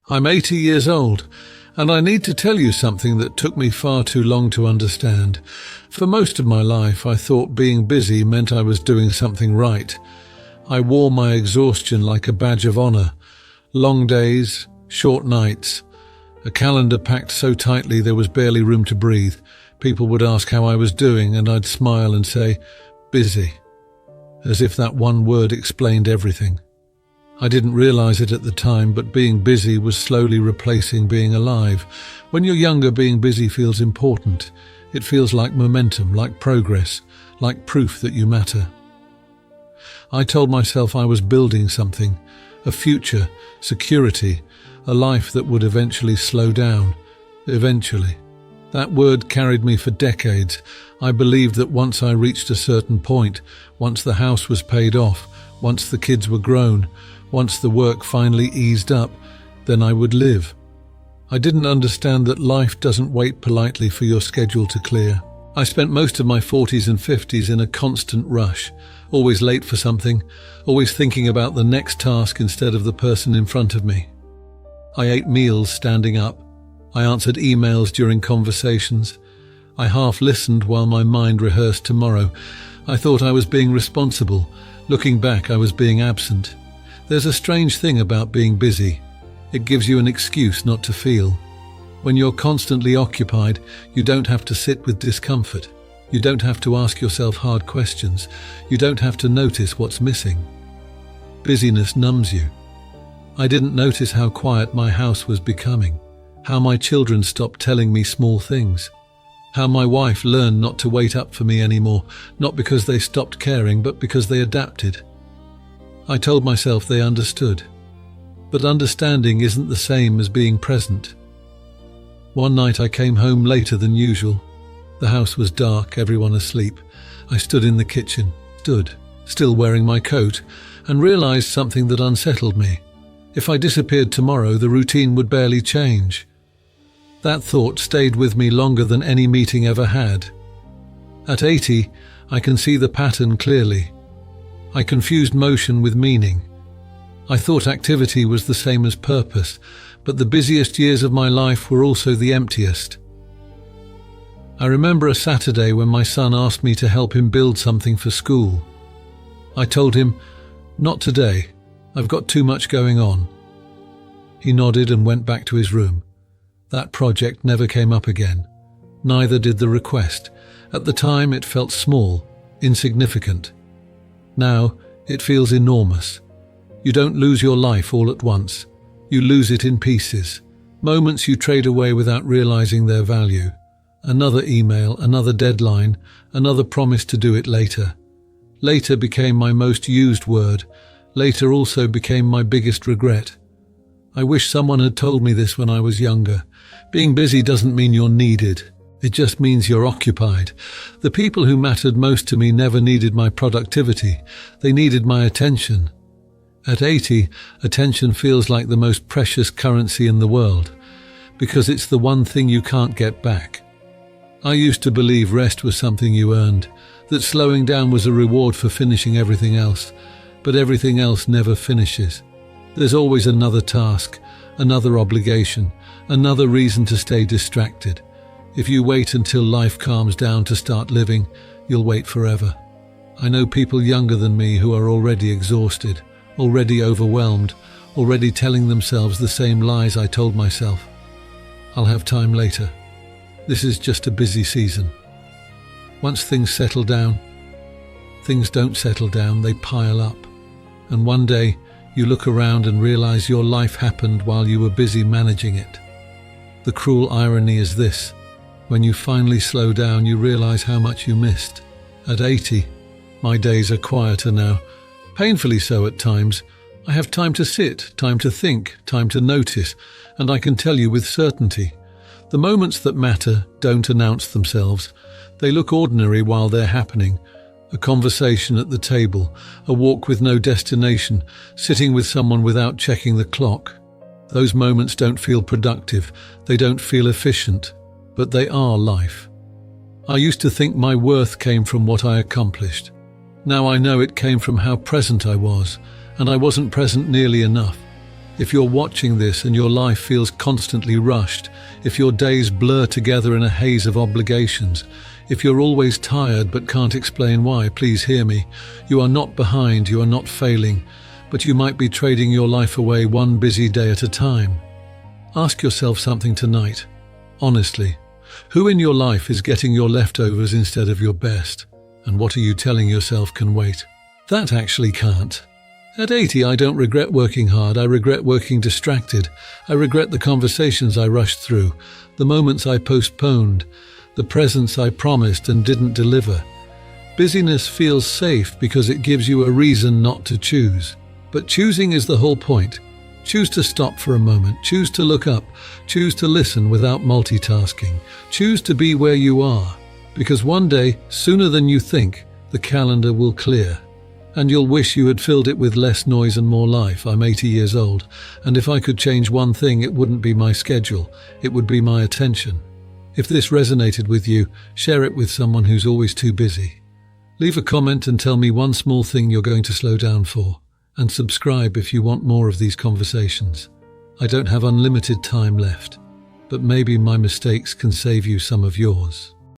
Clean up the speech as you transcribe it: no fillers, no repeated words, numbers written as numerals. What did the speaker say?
I'm 80 years old, and I need to tell you something that took me far too long to understand. For most of my life, I thought being busy meant I was doing something right. I wore my exhaustion like a badge of honor. Long days, short nights, a calendar packed so tightly there was barely room to breathe. People would ask how I was doing, and I'd smile and say, busy, as if that one word explained everything. I didn't realize it at the time, but being busy was slowly replacing being alive. When you're younger, being busy feels important. It feels like momentum, like progress, like proof that you matter. I told myself I was building something, a future, security, a life that would eventually slow down. Eventually. That word carried me for decades. I believed that once I reached a certain point, once the house was paid off, once the kids were grown, once the work finally eased up, then I would live. I didn't understand that life doesn't wait politely for your schedule to clear. I spent most of my 40s and 50s in a constant rush, always late for something, always thinking about the next task instead of the person in front of me. I ate meals standing up. I answered emails during conversations. I half listened while my mind rehearsed tomorrow. I thought I was being responsible. Looking back, I was being absent. There's a strange thing about being busy. It gives you an excuse not to feel. When you're constantly occupied, you don't have to sit with discomfort. You don't have to ask yourself hard questions. You don't have to notice what's missing. Busyness numbs you. I didn't notice how quiet my house was becoming, how my children stopped telling me small things, how my wife learned not to wait up for me anymore, not because they stopped caring, but because they adapted. I told myself they understood. But understanding isn't the same as being present. One night I came home later than usual. The house was dark, everyone asleep. I stood in the kitchen, still wearing my coat, and realized something that unsettled me. If I disappeared tomorrow, the routine would barely change. That thought stayed with me longer than any meeting ever had. At 80, I can see the pattern clearly. I confused motion with meaning. I thought activity was the same as purpose, but the busiest years of my life were also the emptiest. I remember a Saturday when my son asked me to help him build something for school. I told him, "Not today. I've got too much going on." He nodded and went back to his room. That project never came up again. Neither did the request. At the time, it felt small, insignificant. Now, it feels enormous. You don't lose your life all at once. You lose it in pieces. Moments you trade away without realizing their value. Another email, another deadline, another promise to do it later. Later became my most used word. Later also became my biggest regret. I wish someone had told me this when I was younger. Being busy doesn't mean you're needed. It just means you're occupied. The people who mattered most to me never needed my productivity. They needed my attention. At 80, attention feels like the most precious currency in the world, because it's the one thing you can't get back. I used to believe rest was something you earned, that slowing down was a reward for finishing everything else, but everything else never finishes. There's always another task, another obligation, another reason to stay distracted. If you wait until life calms down to start living, you'll wait forever. I know people younger than me who are already exhausted, already overwhelmed, already telling themselves the same lies I told myself. I'll have time later. This is just a busy season. Once things settle down, things don't settle down, they pile up. And one day, you look around and realize your life happened while you were busy managing it. The cruel irony is this: when you finally slow down, you realize how much you missed. At 80, my days are quieter now, painfully so at times. I have time to sit, time to think, time to notice, and I can tell you with certainty, the moments that matter don't announce themselves. They look ordinary while they're happening. A conversation at the table, a walk with no destination, sitting with someone without checking the clock. Those moments don't feel productive, they don't feel efficient, but they are life. I used to think my worth came from what I accomplished. Now I know it came from how present I was, and I wasn't present nearly enough. If you're watching this and your life feels constantly rushed, if your days blur together in a haze of obligations, if you're always tired but can't explain why, please hear me. You are not behind, you are not failing, but you might be trading your life away one busy day at a time. Ask yourself something tonight, honestly. Who in your life is getting your leftovers instead of your best? And what are you telling yourself can wait? That actually can't. At 80, I don't regret working hard. I regret working distracted. I regret the conversations I rushed through, the moments I postponed, the presents I promised and didn't deliver. Busyness feels safe because it gives you a reason not to choose. But choosing is the whole point. Choose to stop for a moment. Choose to look up. Choose to listen without multitasking. Choose to be where you are. Because one day, sooner than you think, the calendar will clear. And you'll wish you had filled it with less noise and more life. I'm 80 years old, and if I could change one thing, it wouldn't be my schedule. It would be my attention. If this resonated with you, share it with someone who's always too busy. Leave a comment and tell me one small thing you're going to slow down for. And subscribe if you want more of these conversations. I don't have unlimited time left, but maybe my mistakes can save you some of yours.